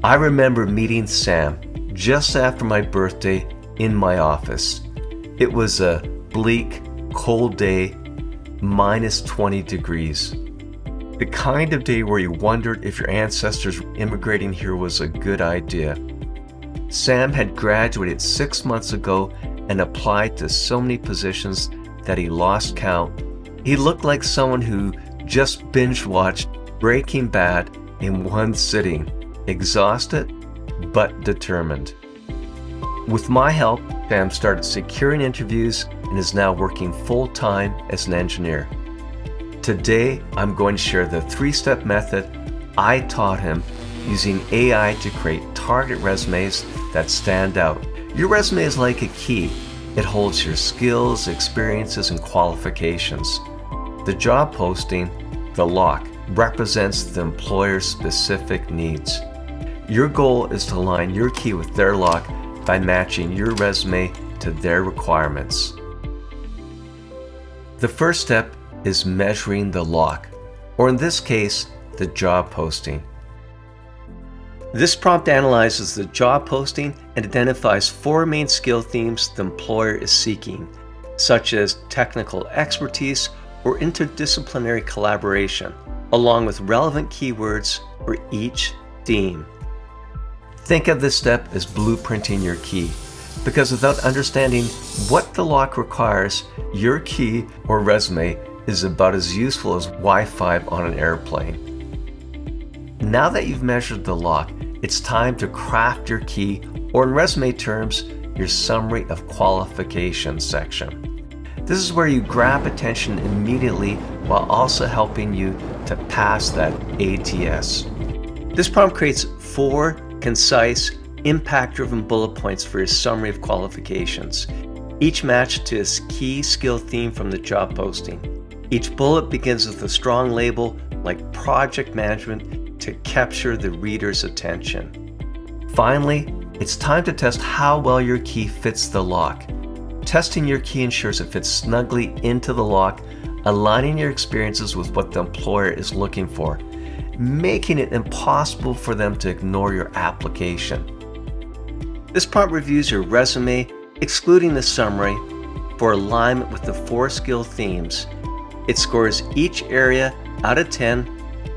I remember meeting Sam just after my birthday in my office. It was a bleak, cold day, minus 20 degrees. The kind of day where you wondered if your ancestors immigrating here was a good idea. Sam had graduated 6 months ago and applied to so many positions that he lost count. He looked like someone who just binge-watched Breaking Bad in one sitting, exhausted but determined. With my help, Sam started securing interviews and is now working full-time as an engineer. Today, I'm going to share the 3-step method I taught him using AI to create target resumes that stand out. Your resume is like a key. It holds your skills, experiences, and qualifications. The job posting, the lock, represents the employer's specific needs. Your goal is to align your key with their lock by matching your resume to their requirements. The first step is measuring the lock, or in this case, the job posting. This prompt analyzes the job posting and identifies 4 main skill themes the employer is seeking, such as technical expertise or interdisciplinary collaboration, along with relevant keywords for each theme. Think of this step as blueprinting your key, because without understanding what the lock requires, your key or resume is about as useful as Wi-Fi on an airplane. Now that you've measured the lock, it's time to craft your key, or in resume terms, your Summary of Qualifications section. This is where you grab attention immediately while also helping you to pass that ATS. This prompt creates 4 concise, impact-driven bullet points for your Summary of Qualifications, each matched to a key skill theme from the job posting. Each bullet begins with a strong label like project management to capture the reader's attention. Finally, it's time to test how well your key fits the lock. Testing your key ensures it fits snugly into the lock, aligning your experiences with what the employer is looking for, making it impossible for them to ignore your application. This prompt reviews your resume, excluding the summary, for alignment with the 4 skill themes. It scores each area out of 10,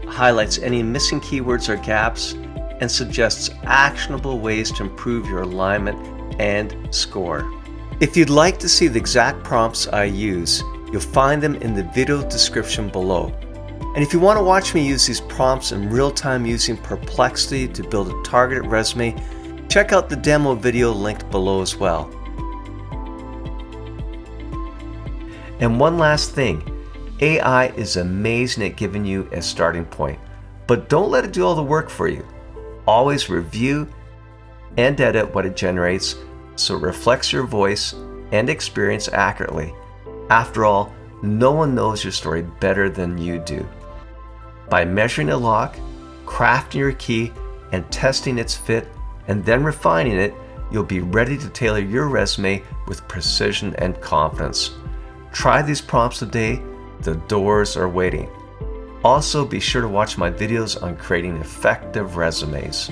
highlights any missing keywords or gaps, and suggests actionable ways to improve your alignment and score. If you'd like to see the exact prompts I use, you'll find them in the video description below. And if you want to watch me use these prompts in real time using Perplexity to build a targeted resume, check out the demo video linked below as well. And one last thing, AI is amazing at giving you a starting point, but don't let it do all the work for you. Always review and edit what it generates so it reflects your voice and experience accurately. After all, no one knows your story better than you do. By measuring a lock, crafting your key, and testing its fit, and then refining it, you'll be ready to tailor your resume with precision and confidence. Try these prompts today. The doors are waiting. Also, be sure to watch my videos on creating effective resumes.